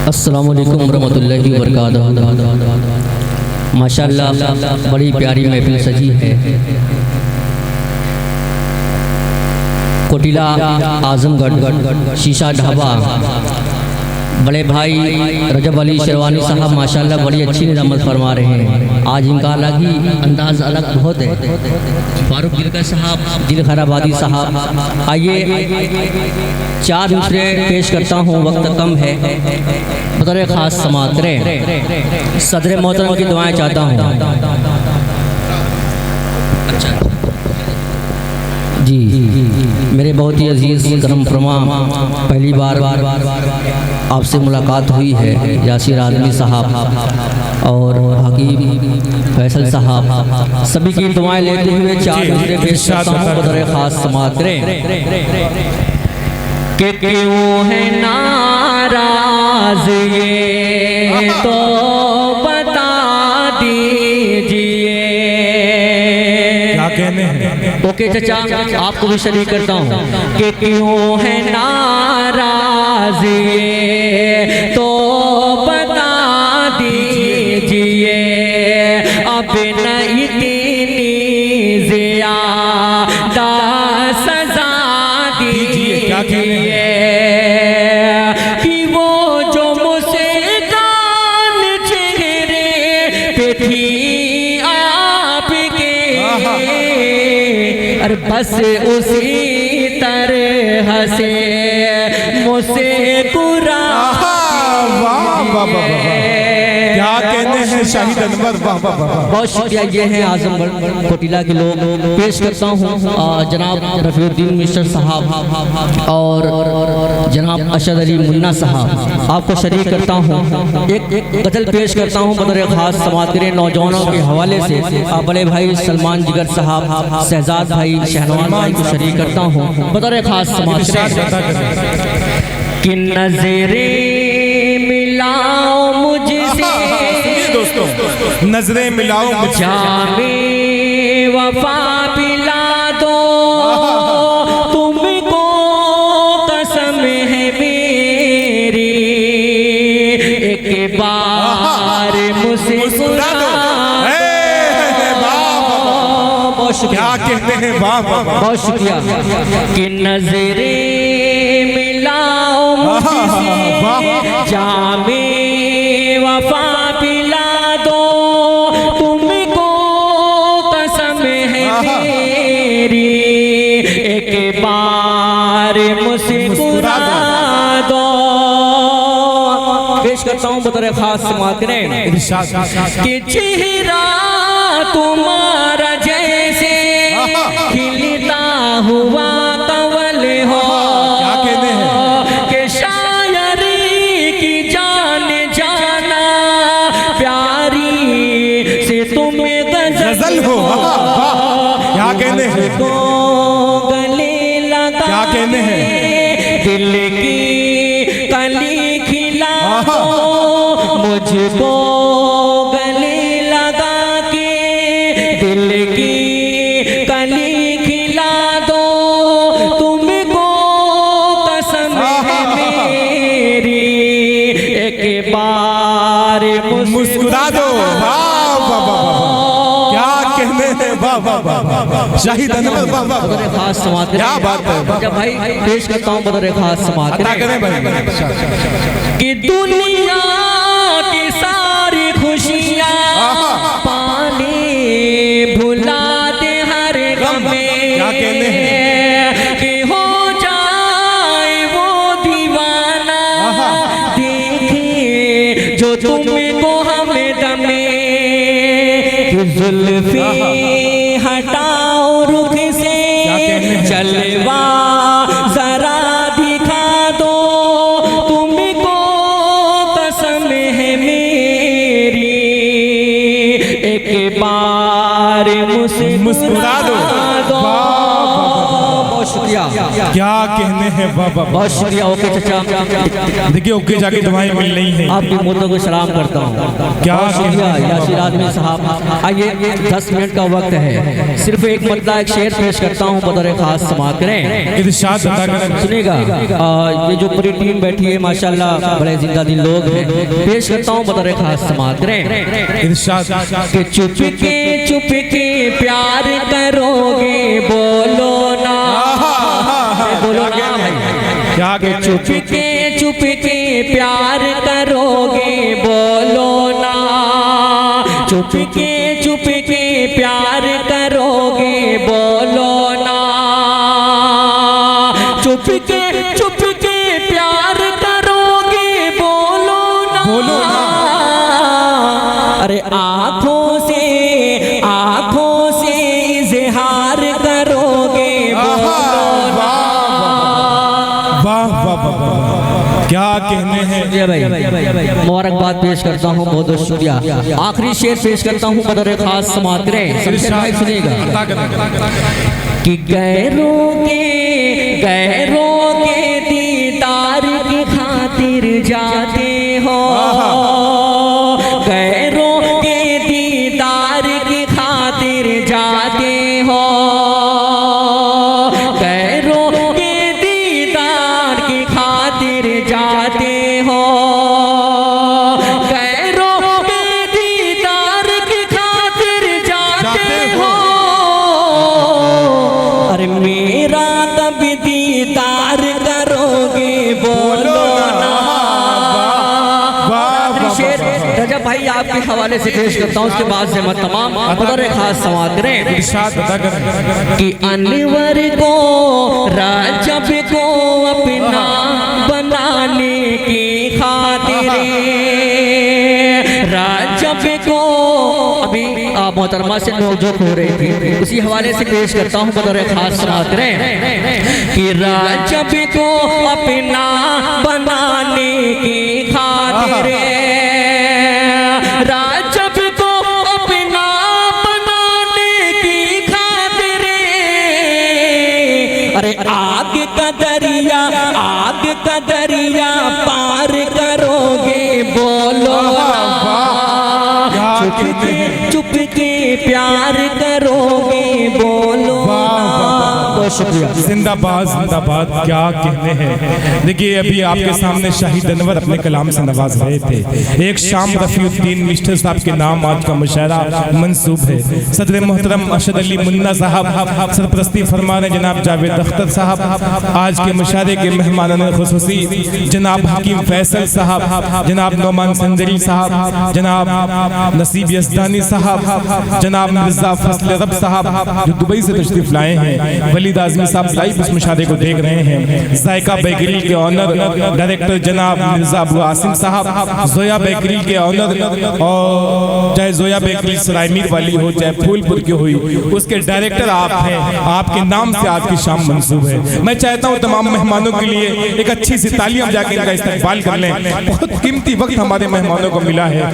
अस्सलामु अलैकुम रहमतुल्लाहि व बरकातहू। माशाअल्लाह बड़ी प्यारी महफिल सजी है। कोटिला आजमगढ़ शीशा ढाबा बड़े भाई रजब अली शेरवानी साहब माशाअल्लाह बड़ी अच्छी निजामत फरमा रहे हैं। आज इनका अलग ही अंदाज अलग बहुत है। फारूक दिलकर साहब, दिल खैराबादी साहब, आइए चार दूसरे पेश करता हूँ, वक्त कम है। बतौर ख़ास समाअत करें, सदर मोहतरम की दुआएं चाहता हूँ। जी मेरे बहुत ही अजीज़ करम फरमा, पहली बार आपसे मुलाकात हुई है। यासिर आदमी साहब और हकीम फैसल साहब, सभी की दुआएं लेते हुए चार दूसरे पेश करता हूँ। बतौर ख़ास समाअत करें कि क्यों है नाराज़ ये तो बता दीजिए। क्या कहने हैं? ओके चचा, आपको भी शरीक करता हूँ कि क्यों है नाराज़ ये तो बता दीजिए। अब न इतनी ज़्यादा सज़ा दीजिए कि वो जो मुझसे कान चेहरे पे थी आपके, और बस उसी तरह से मुझसे कुरा। क्या कहते हैं शाहिद अनवर? बहुत शुक्रिया। ये हैं आजमगढ़ कोटिला के लोग। पेश करता हूँ जनाब रफीउद्दीन मिस्टर साहब और जनाब अशद अली मुन्ना साहब, आपको शरीक करता हूँ। एक गज़ल पेश करता हूँ बतौर ख़ास समाअत करें नौजवानों के हवाले से। बड़े भाई सलमान जिगर साहब, शहजाद भाई, शहनवाज भाई को शरीक करता हूँ बतौर ख़ास समाअत करें कि नज़रें मिलाओ मुझसे, दोस्तों नजरें मिलाओ मुझसे, जामे वफा पिला दो तुमको कसम है मेरी। एक बार मुस्कुरा दो। क्या कहते हैं? वाह बहुत शुक्रिया। कि नजरें मिलाओ मुझसे, जामे वफा पिला दो तुमको कसम है मेरी। एक बार मुस्कुरा दो। पेश करता हूँ बतौर ख़ास समाअत करें कि चेहरा तुम्हारा जैसे खिलता हुआ कवल हो। क्या कहते हैं? कि शायरी की जान जाना प्यारी से तुम्हें गजल हो। क्या कहते हैं? को गले लगा, क्या कहते हैं? दिल की कली खिला दो मुझको, गले लगा के दिल की कली खिला दो तुमको कसम है मेरी। एक बार मुस्कुरा दो। क्या कहते हैं? वाह शाहिद अनवर, बतौर ख़ास समाअत क्या बात है। जब भाई पेश करता हूँ बतौर ख़ास समाअत कि दुनिया की सारी खुशियाँ पाने भुला दे हर गम में। क्या कहते हैं? कि हो जाए वो दीवाना देखे जो तुमको हमें दमे। कि जुल्फी हटाओ रुख से, जलवा जरा दिखा दो तुमको कसम है मेरी। एक बार मुस्कुरा दो। बहुत शुक्रिया। क्या कहने हैं बाबा। बहुत शुक्रिया। ओके चाचा, देखिए ओके जाके दवाएं मिल रही हैं। आपकी मूर्तों को सलाम करता हूँ। क्या बहुत शुक्रिया यासिर आदमी साहब। आइए 10 मिनट का वक्त है, सिर्फ एक मतलब एक शेर पेश करता हूँ, बतौर खास समाअत करें। इरशाद अता करें। सुनिएगा, ये जो पूरी टीम बैठी है माशाल्लाह बड़े जिंदा दिल लोग हैं, पेश करता हूँ बतौर खास समाअत करें। इरशाद कि चुप के प्यार करोगे बोलो ना, बोलो ना भाई। क्या कि चुप के प्यार करोगे बोलो ना, चुप के प्यार करोगे बोलो ना, चुप के प्यार करोगे बोलो ना, बोलो ना। अरे आँखों से इज़हार करोगे बोलो ना। वाह वाह वाह, क्या कहने हैं। जी भाई, मुबारकबाद पेश करता हूँ, बहुत बहुत शुक्रिया। आखिरी शेर पेश करता हूँ बतौर खास समाअत करें। समझे भाई, सुनिएगा कि गैरों के दीदार की खातिर जाते हो, गैरों के दीदार की खातिर जाते हो, गैरों के दीदार की खातिर जाते हो, गैरों के दीदार की खातिर जाते हो। अरे मेरा कब दीदार करोगे बोलो ना। शेर रजब भाई आपके हवाले से पेश करता हूँ, उसके बाद से मैं तमाम बतौर खास समाअत करें। इरशाद अता करें। कि अनवर को रजब को अपना बनाने की खातिर, रजब को अभी मोहतरमा से नोकझोंक हो रही थी, उसी हवाले से पेश करता हूँ बतौर खास समाअत करें। कि रजब को अपना बनाने की खातिर, रजब को अपना बनाने की खातिर, अरे आग का दरिया पार करोगे बोलो ना, चुप के प्यार करोगे बोलो ना। बहुत शुक्रिया। जिंदाबाद जिंदाबाद, क्या कहने हैं। देखिए अभी आपके सामने शाहिद अनवर अपने कलाम से नवाज रहे थे। एक शाम रफीउद्दीन मिस्टर साहब के नाम आज का मुशायरा मंसूब है। सदर मोहतरम अरशद अली मुन्ना साहब सरपरस्ती फरमा रहे जनाब जावेद अख्तर साहब। आज के मुशायरे के मेहमान खुसूसी जनाब हकीम फैसल साहब, जनाब नौमान संजरी साहब, जनाब नसीब यज़दानी साहब, जनाब मिर्जा फजल रब साहब जो दुबई से तशरीफ लाए हैं। वलीद आज़मी साहब लाइव इस मुशाहरे को देख रहे हैं। जायका बेकरी के ऑनर डायरेक्टर जनाब मिर्जा अबू आसिम साहब, जोया बेकरी के ऑनर, और चाहे जोया बेकरी सरायमीर वाली हो चाहे फूलपुर की हुई, उसके डायरेक्टर आप हैं। आपके नाम से आज की शाम मंसूब है। मैं चाहता हूँ तमाम मेहमानों के लिए एक अच्छी सी तालियां जाके इनका इस्तकबाल कर लें। बहुत कीमती वक्त हमारे मेहमानों को मिला है।